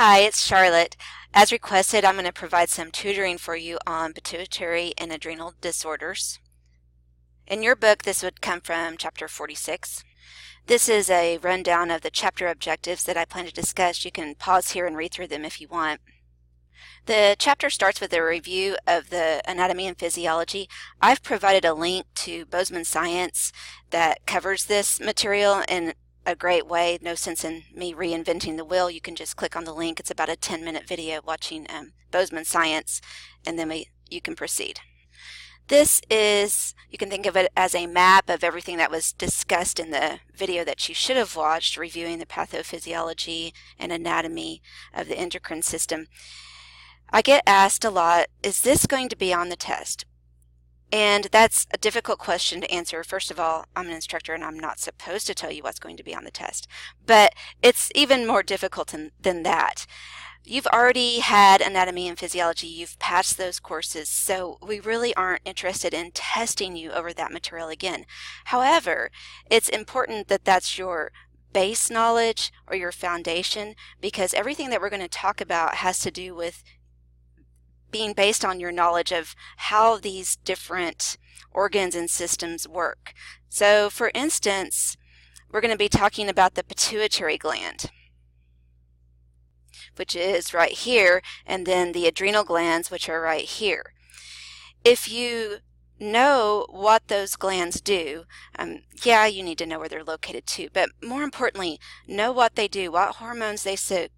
Hi, it's Charlotte. As requested, I'm going to provide some tutoring for you on pituitary and adrenal disorders. In your book, this would come from chapter 46. This is a rundown of the chapter objectives that I plan to discuss. You can pause here and read through them if you want. The chapter starts with a review of the anatomy and physiology. I've provided a link to Bozeman Science that covers this material in a great way. No sense in me reinventing the wheel. You can just click on the link. It's about a 10-minute video watching Bozeman Science, and then you can proceed. This is, you can think of it as a map of everything that was discussed in the video that you should have watched, reviewing the pathophysiology and anatomy of the endocrine system. I get asked a lot, is this going to be on the test? And that's a difficult question to answer. First of all, I'm an instructor and I'm not supposed to tell you what's going to be on the test. But it's even more difficult than that. You've already had anatomy and physiology. You've passed those courses, so we really aren't interested in testing you over that material again. However, it's important that that's your base knowledge or your foundation, because everything that we're going to talk about has to do with being based on your knowledge of how these different organs and systems work. So, for instance, we're going to be talking about the pituitary gland, which is right here, and then the adrenal glands, which are right here. If you know what those glands do, yeah, you need to know where they're located too, but more importantly, know what they do, what hormones they secrete,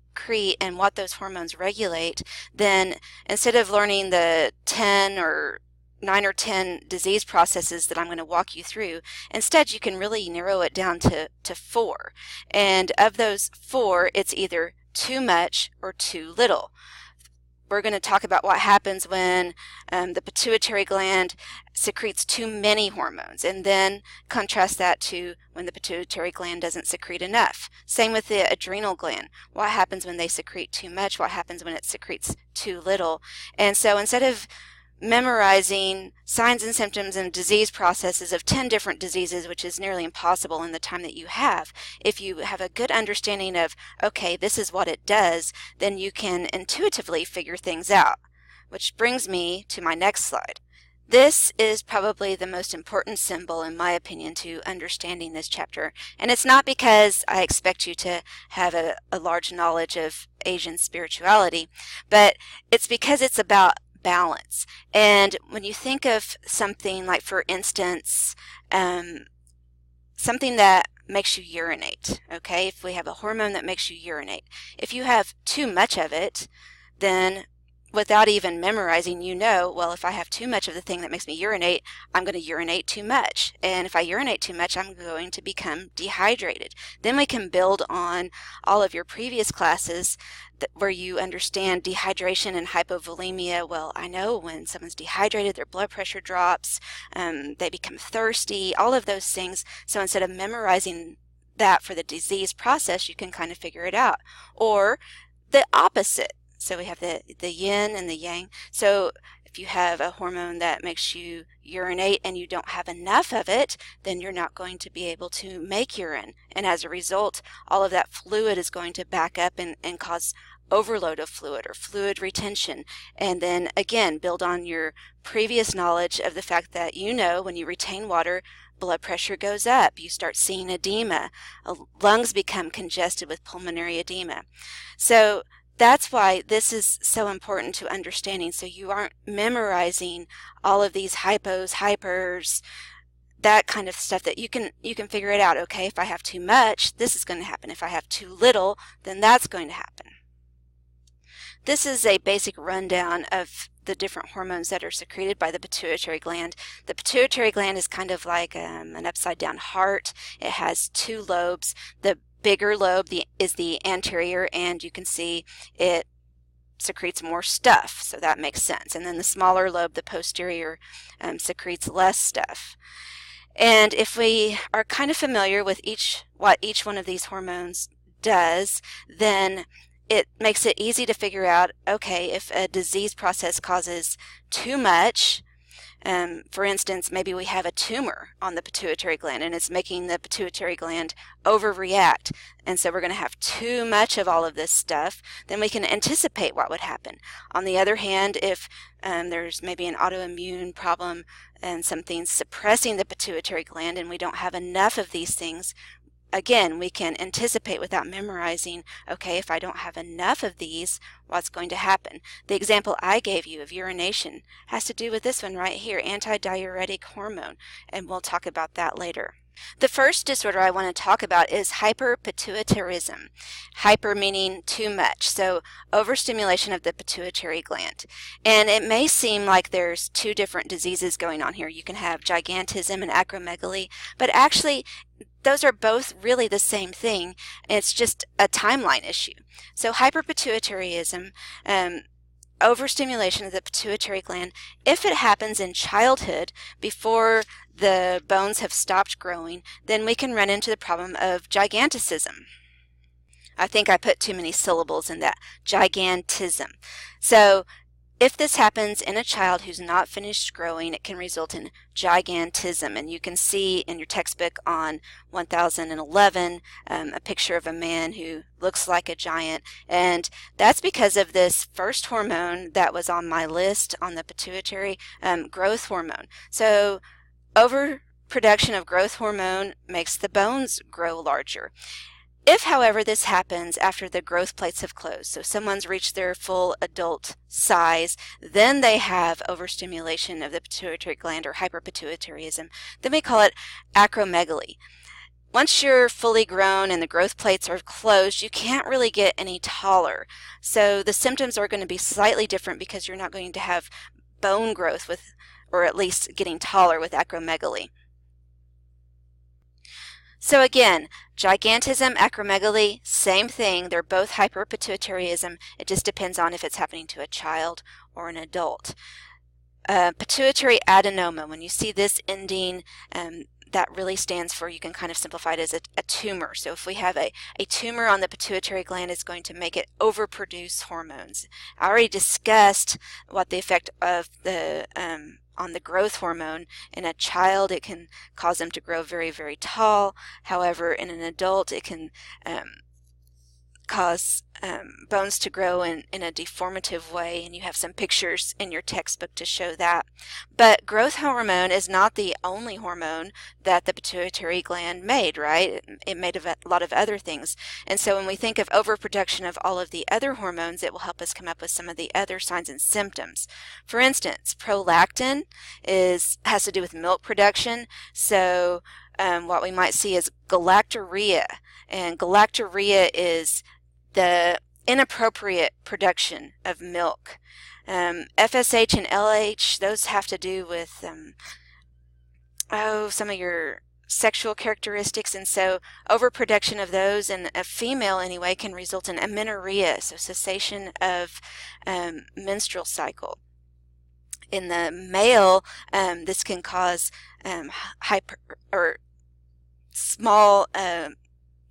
and what those hormones regulate. Then instead of learning the 9 or 10 disease processes that I'm going to walk you through, instead you can really narrow it down to 4. And of those 4, it's either too much or too little. We're going to talk about what happens when the pituitary gland secretes too many hormones, and then contrast that to when the pituitary gland doesn't secrete enough. Same with the adrenal gland. What happens when they secrete too much? What happens when it secretes too little? And so instead of memorizing signs and symptoms and disease processes of 10 different diseases, which is nearly impossible in the time that you have, if you have a good understanding of, okay, this is what it does, then you can intuitively figure things out. Which brings me to my next slide. This is probably the most important symbol, in my opinion, to understanding this chapter. And it's not because I expect you to have a large knowledge of Asian spirituality, but it's because it's about balance. And when you think of something like, for instance, something that makes you urinate, okay? If we have a hormone that makes you urinate, if you have too much of it, then without even memorizing, you know, well, if I have too much of the thing that makes me urinate, I'm going to urinate too much. And if I urinate too much, I'm going to become dehydrated. Then we can build on all of your previous classes where you understand dehydration and hypovolemia. Well, I know when someone's dehydrated, their blood pressure drops, they become thirsty, all of those things. So instead of memorizing that for the disease process, you can kind of figure it out. Or the opposite. So we have the yin and the yang. So if you have a hormone that makes you urinate and you don't have enough of it, then you're not going to be able to make urine. And as a result, all of that fluid is going to back up and cause overload of fluid or fluid retention. And then again, build on your previous knowledge of the fact that, you know, when you retain water, blood pressure goes up. You start seeing edema. Lungs become congested with pulmonary edema. So that's why this is so important to understanding, so you aren't memorizing all of these hypos, hypers, that kind of stuff, that you can figure it out. Okay, if I have too much, this is going to happen. If I have too little, then that's going to happen. This is a basic rundown of the different hormones that are secreted by the pituitary gland. The pituitary gland is kind of like an upside down heart. It has 2 lobes. The bigger lobe is the anterior, and you can see it secretes more stuff, so that makes sense. And then the smaller lobe, the posterior, secretes less stuff. And if we are kind of familiar with what each one of these hormones does, then it makes it easy to figure out, okay, if a disease process causes too much, For instance, maybe we have a tumor on the pituitary gland and it's making the pituitary gland overreact, and so we're going to have too much of all of this stuff. Then we can anticipate what would happen. On the other hand, if there's maybe an autoimmune problem and something's suppressing the pituitary gland and we don't have enough of these things, again, we can anticipate without memorizing, okay, if I don't have enough of these, what's going to happen? The example I gave you of urination has to do with this one right here, antidiuretic hormone, and we'll talk about that later. The first disorder I want to talk about is hyperpituitarism. Hyper meaning too much, so overstimulation of the pituitary gland. And it may seem like there's two different diseases going on here. You can have gigantism and acromegaly, but actually those are both really the same thing. It's just a timeline issue. So hyperpituitarism, overstimulation of the pituitary gland, if it happens in childhood before the bones have stopped growing, then we can run into the problem of giganticism. I think I put too many syllables in that, gigantism. So if this happens in a child who's not finished growing, it can result in gigantism. And you can see in your textbook on 1011 a picture of a man who looks like a giant. And that's because of this first hormone that was on my list on the pituitary, growth hormone. So overproduction of growth hormone makes the bones grow larger. If, however, this happens after the growth plates have closed, so someone's reached their full adult size, then they have overstimulation of the pituitary gland or hyperpituitarism, then we call it acromegaly. Once you're fully grown and the growth plates are closed, you can't really get any taller. So the symptoms are going to be slightly different because you're not going to have bone growth with, or at least getting taller with acromegaly. So again, gigantism, acromegaly, same thing. They're both hyperpituitarism. It just depends on if it's happening to a child or an adult. Pituitary adenoma, when you see this ending, that really stands for, you can kind of simplify it as a tumor. So if we have a tumor on the pituitary gland, it's going to make it overproduce hormones. I already discussed what the effect of the on the growth hormone. In a child, it can cause them to grow very, very tall. However, in an adult, it can cause bones to grow in a deformative way, and you have some pictures in your textbook to show that. But growth hormone is not the only hormone that the pituitary gland made, right? It made a lot of other things. And so when we think of overproduction of all of the other hormones, it will help us come up with some of the other signs and symptoms. For instance, prolactin has to do with milk production. So what we might see is galactorrhea, and galactorrhea is the inappropriate production of milk. FSH and LH, those have to do with some of your sexual characteristics, and so overproduction of those in a female anyway can result in amenorrhea, so cessation of menstrual cycle. In the male, this can cause small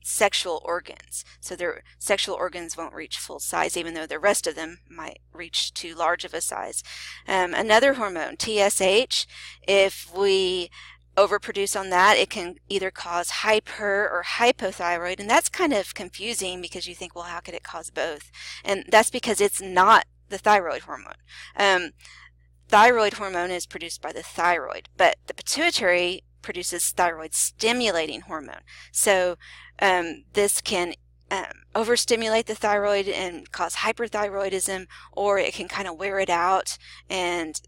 sexual organs. So their sexual organs won't reach full size, even though the rest of them might reach too large of a size. Another hormone, TSH, if we overproduce on that, it can either cause hyper or hypothyroid, and that's kind of confusing because you think, well, how could it cause both? And that's because it's not the thyroid hormone. Thyroid hormone is produced by the thyroid, but the pituitary produces thyroid stimulating hormone. So this can overstimulate the thyroid and cause hyperthyroidism, or it can kind of wear it out, and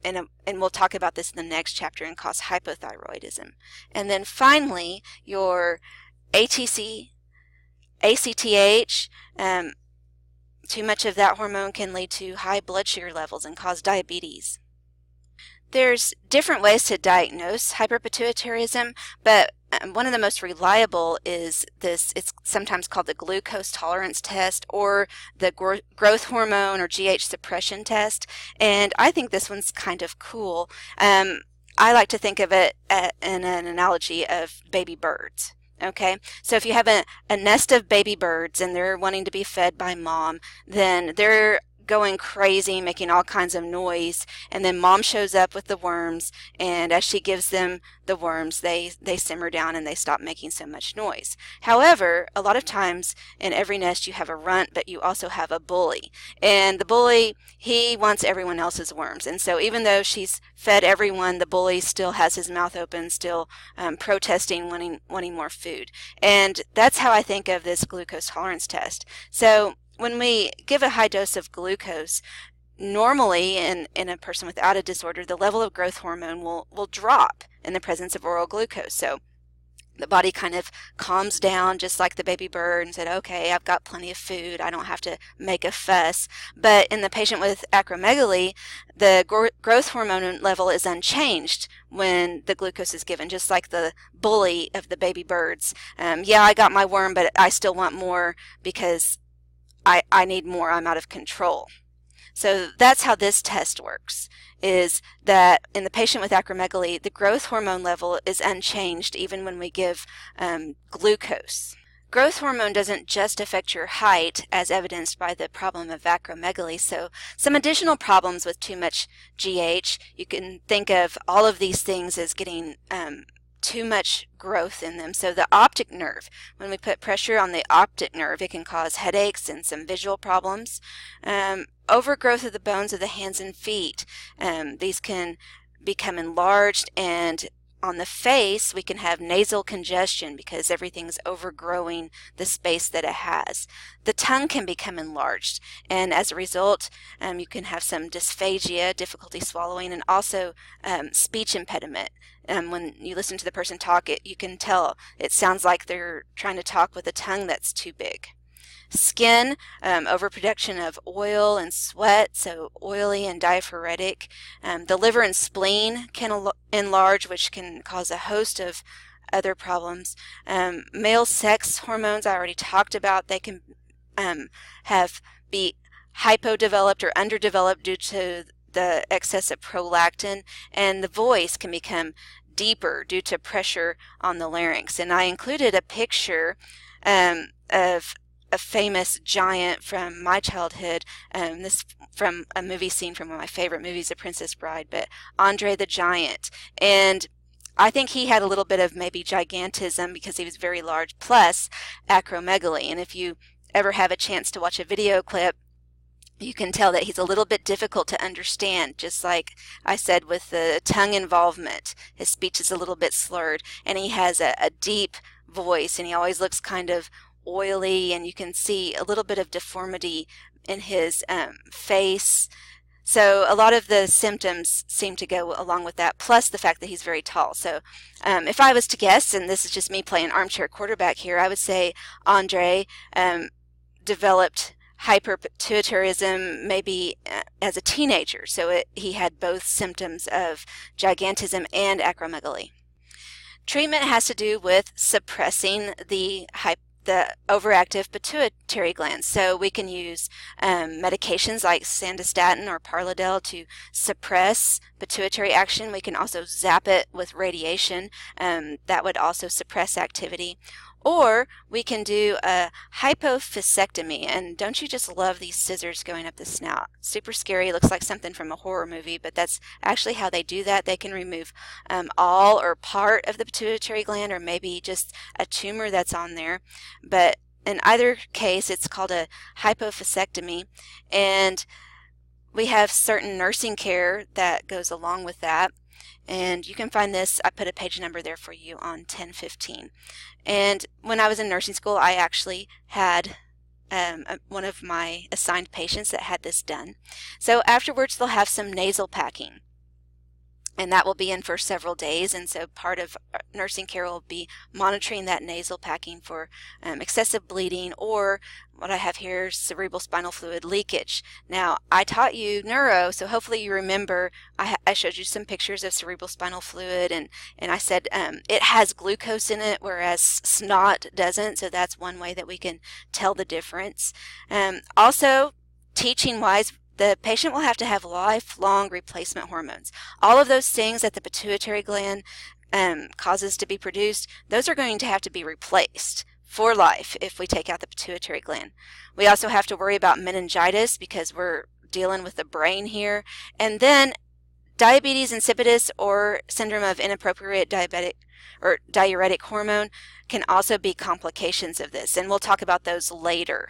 we'll talk about this in the next chapter, and cause hypothyroidism. And then finally, your ATC, ACTH, too much of that hormone can lead to high blood sugar levels and cause diabetes. There's different ways to diagnose hyperpituitarism, but one of the most reliable is this. It's sometimes called the glucose tolerance test or the growth hormone or GH suppression test, and I think this one's kind of cool. I like to think of it in an analogy of baby birds. Okay, so if you have a nest of baby birds and they're wanting to be fed by mom, then they're going crazy, making all kinds of noise, and then mom shows up with the worms, and as she gives them the worms, they simmer down and they stop making so much noise. However, a lot of times in every nest you have a runt, but you also have a bully, and the bully, he wants everyone else's worms, and so even though she's fed everyone, the bully still has his mouth open, still protesting, wanting more food. And that's how I think of this glucose tolerance test. So when we give a high dose of glucose, normally in a person without a disorder, the level of growth hormone will drop in the presence of oral glucose. So the body kind of calms down, just like the baby bird, and said, okay, I've got plenty of food, I don't have to make a fuss. But in the patient with acromegaly, the growth hormone level is unchanged when the glucose is given, just like the bully of the baby birds. Yeah, I got my worm, but I still want more because I need more, I'm out of control. So that's how this test works, is that in the patient with acromegaly, the growth hormone level is unchanged even when we give glucose. Growth hormone doesn't just affect your height, as evidenced by the problem of acromegaly. So some additional problems with too much GH, you can think of all of these things as getting too much growth in them. So the optic nerve, when we put pressure on the optic nerve, it can cause headaches and some visual problems. Overgrowth of the bones of the hands and feet, these can become enlarged, and on the face we can have nasal congestion because everything's overgrowing the space that it has. The tongue can become enlarged, and as a result you can have some dysphagia, difficulty swallowing, and also speech impediment. When you listen to the person talk, you can tell it sounds like they're trying to talk with a tongue that's too big. Skin, overproduction of oil and sweat, so oily and diaphoretic. The liver and spleen can enlarge, which can cause a host of other problems. Male sex hormones, I already talked about, they can be hypodeveloped or underdeveloped due to the excess of prolactin, and the voice can become deeper due to pressure on the larynx. And I included a picture of a famous giant from my childhood, this from a movie scene from one of my favorite movies, The Princess Bride, but Andre the Giant. And I think he had a little bit of maybe gigantism because he was very large, plus acromegaly. And if you ever have a chance to watch a video clip, you can tell that he's a little bit difficult to understand, just like I said with the tongue involvement. His speech is a little bit slurred, and he has a deep voice, and he always looks kind of oily, and you can see a little bit of deformity in his face. So a lot of the symptoms seem to go along with that, plus the fact that he's very tall. So if I was to guess, and this is just me playing armchair quarterback here, I would say Andre developed hyperpituitarism maybe as a teenager. So he had both symptoms of gigantism and acromegaly. Treatment has to do with suppressing the overactive pituitary glands. So we can use medications like sandostatin or Parladel to suppress pituitary action. We can also zap it with radiation. That would also suppress activity. Or we can do a hypophysectomy, and don't you just love these scissors going up the snout? Super scary, looks like something from a horror movie, but that's actually how they do that. They can remove all or part of the pituitary gland, or maybe just a tumor that's on there. But in either case, it's called a hypophysectomy, and we have certain nursing care that goes along with that. And you can find this, I put a page number there for you on 1015. And when I was in nursing school, I actually had one of my assigned patients that had this done. So afterwards, they'll have some nasal packing, and that will be in for several days. And so part of nursing care will be monitoring that nasal packing for excessive bleeding, or what I have here is cerebral spinal fluid leakage. Now, I taught you neuro, so hopefully you remember I showed you some pictures of cerebral spinal fluid, and I said it has glucose in it, whereas snot doesn't. So that's one way that we can tell the difference. Also, teaching-wise, the patient will have to have lifelong replacement hormones. All of those things that the pituitary gland causes to be produced, those are going to have to be replaced for life if we take out the pituitary gland. We also have to worry about meningitis because dealing with the brain here. And then diabetes insipidus or syndrome of inappropriate diabetic or diuretic hormone can also be complications of this, and we'll talk about those later.